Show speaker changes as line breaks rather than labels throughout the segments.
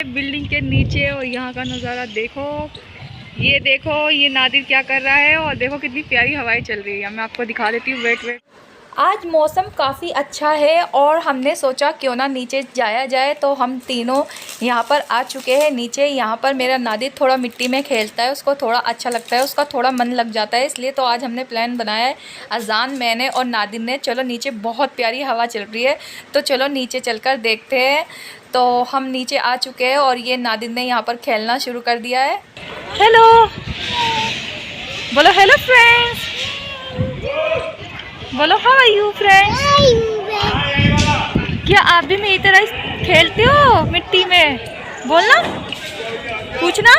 Building के नीचे और यहाँ का नज़ारा देखो। ये देखो ये नादिर क्या कर रहा है और देखो कितनी प्यारी हवाएं चल रही है। मैं आपको दिखा देती हूँ, वेट। आज मौसम काफ़ी अच्छा है और हमने सोचा क्यों ना नीचे जाया जाए, तो हम तीनों यहाँ पर आ चुके हैं नीचे। यहाँ पर मेरा नादिर थोड़ा मिट्टी में खेलता है, उसको थोड़ा अच्छा लगता है, उसका थोड़ा मन लग जाता है, इसलिए तो आज हमने प्लान बनाया है अजान, मैंने और नादिर ने। चलो नीचे बहुत प्यारी हवा चल रही है, तो चलो नीचे चलकर देखते हैं। तो हम नीचे आ चुके हैं और ये नादिर ने यहाँ पर खेलना शुरू कर दिया है। हेलो बोलो, हेलो फ्रेंड्स बोलो, हाउ आर यू फ्रेंड्स। क्या आप भी मेरी तरह खेलते हो मिट्टी में? बोलना, पूछना।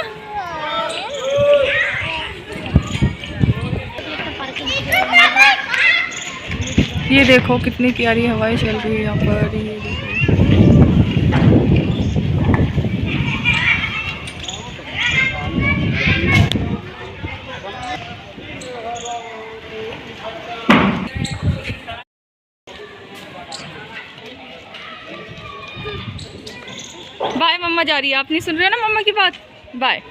ये देखो कितनी प्यारी हवाएं चल रही है यहाँ पर। ये देखो बाय, मम्मा जा रही है। आप नहीं सुन रहे हो ना मम्मा की बात? बाय।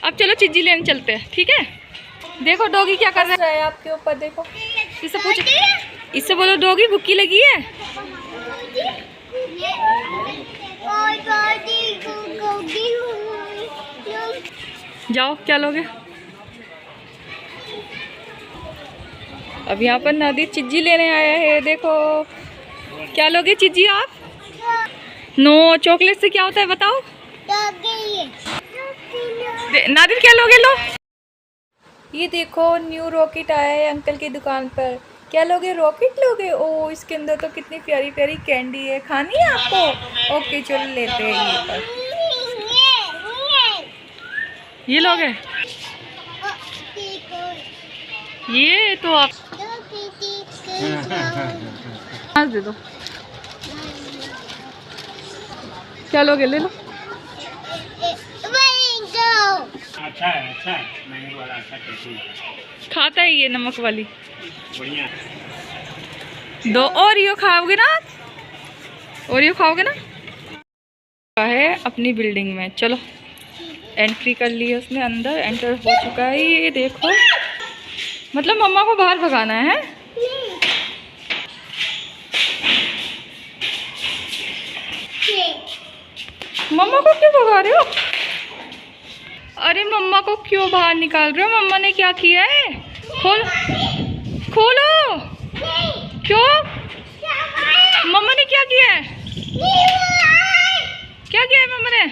अब चलो चिज्जी लेने चलते हैं, ठीक है? देखो डॉगी क्या कर रहा है आपके ऊपर, देखो। इससे पूछो, इससे बोलो डॉगी भूखी लगी है? जाओ, क्या लोगे? अब यहाँ पर नादिर चिज्जी लेने आया है, देखो। क्या लोगे चिज्जी आप? नो, चॉकलेट से क्या होता है बताओ? नादिर क्या लोगे? लो, ये देखो न्यू रॉकेट आया है अंकल की दुकान पर। क्या लोगे? रॉकेट लोगे? ओ, इसके अंदर तो कितनी प्यारी प्यारी कैंडी है, खानी है आपको? ओके चलो लेते हैं ये पर। ये लोगे? ये तो आप दे दो। क्या लोगे? ले लो। अच्छा है मैंने बोला अच्छा खाता है ये नमक वाली। बढ़िया। दो ओरियो खाओगे ना? ओरियो खाओगे ना? है अपनी बिल्डिंग में। चलो एंट्री कर ली है उसने, अंदर एंटर हो चुका है। ये देखो, मतलब मम्मा को बाहर भगाना है। मम्मा को क्यों भगा रहे हो? अरे मम्मा को क्यों बाहर निकाल रहे हो? मम्मा ने क्या किया है? खोलो। क्यों? मम्मा ने क्या किया है? क्या किया है मम्मा ने?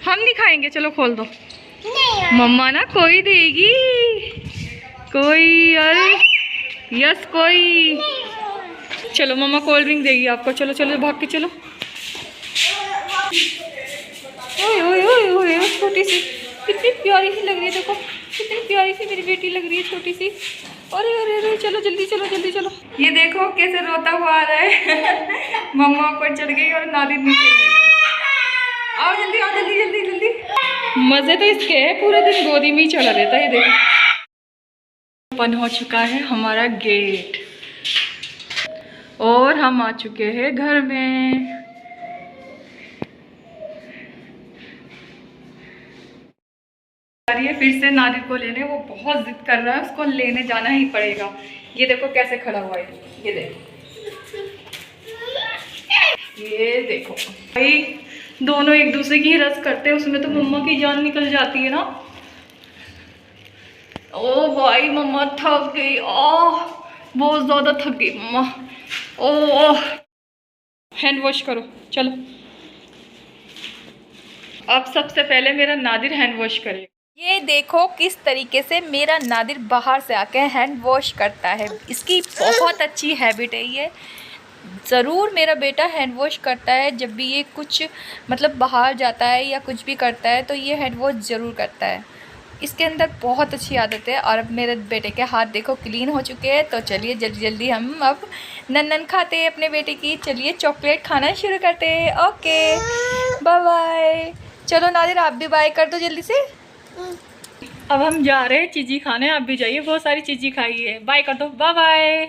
हम नहीं खाएंगे, चलो खोल दो। मम्मा ना कोई देगी, कोई। अरे यस कोई। चलो मम्मा कोल्ड ड्रिंक देगी आपको। चलो चलो भाग के चलो। ओए ओए ओए ओए, छोटी सी कितनी प्यारी सी लग रही है, देखो कितनी प्यारी सी मेरी बेटी लग रही है, छोटी सी। अरे अरे अरे, चलो जल्दी चलो जल्दी चलो। ये देखो कैसे रोता हुआ आ रहा है। मम्मा ऊपर चढ़ गई और नादिर नीचे गई। आओ जल्दी आओ, जल्दी जल्दी जल्दी। मजे तो इसके है, पूरे दिन गोदी में ही चला रहता है। ये देखो ओपन हो चुका है हमारा गेट और हम आ चुके हैं घर में। फिर से नादिर को लेने, वो बहुत जिद कर रहा है, उसको लेने जाना ही पड़ेगा। ये देखो कैसे खड़ा हुआ है, ये देखो, ये देखो भाई, दोनों एक दूसरे की ही रस करते हैं। उसमें तो मम्मा की जान निकल जाती है ना। ओ भाई मम्मा थक गई, बहुत ज्यादा थक गई मम्मा। ओ हैंड वॉश करो, चलो। अब सबसे पहले मेरा नादिर हैंड वॉश करेगा। ये देखो किस तरीके से मेरा नादिर बाहर से आके हैंड वॉश करता है। इसकी बहुत अच्छी हैबिट है ये। ज़रूर मेरा बेटा हैंड वॉश करता है जब भी ये कुछ मतलब बाहर जाता है या कुछ भी करता है, तो ये हैंड वॉश ज़रूर करता है। इसके अंदर बहुत अच्छी आदत है। और अब मेरे बेटे के हाथ देखो क्लीन हो चुके हैं। तो चलिए जल्दी जल्दी हम अब नन्नन खाते हैं अपने बेटे की। चलिए चॉकलेट खाना शुरू करते हैं। Okay bye bye. चलो नादिर आप भी बाय कर दो जल्दी से। अब हम जा रहे हैं चीज़ी खाने, आप भी जाइए, बहुत सारी चीज़ी खाई है। बाय कर दो, बाय बाय।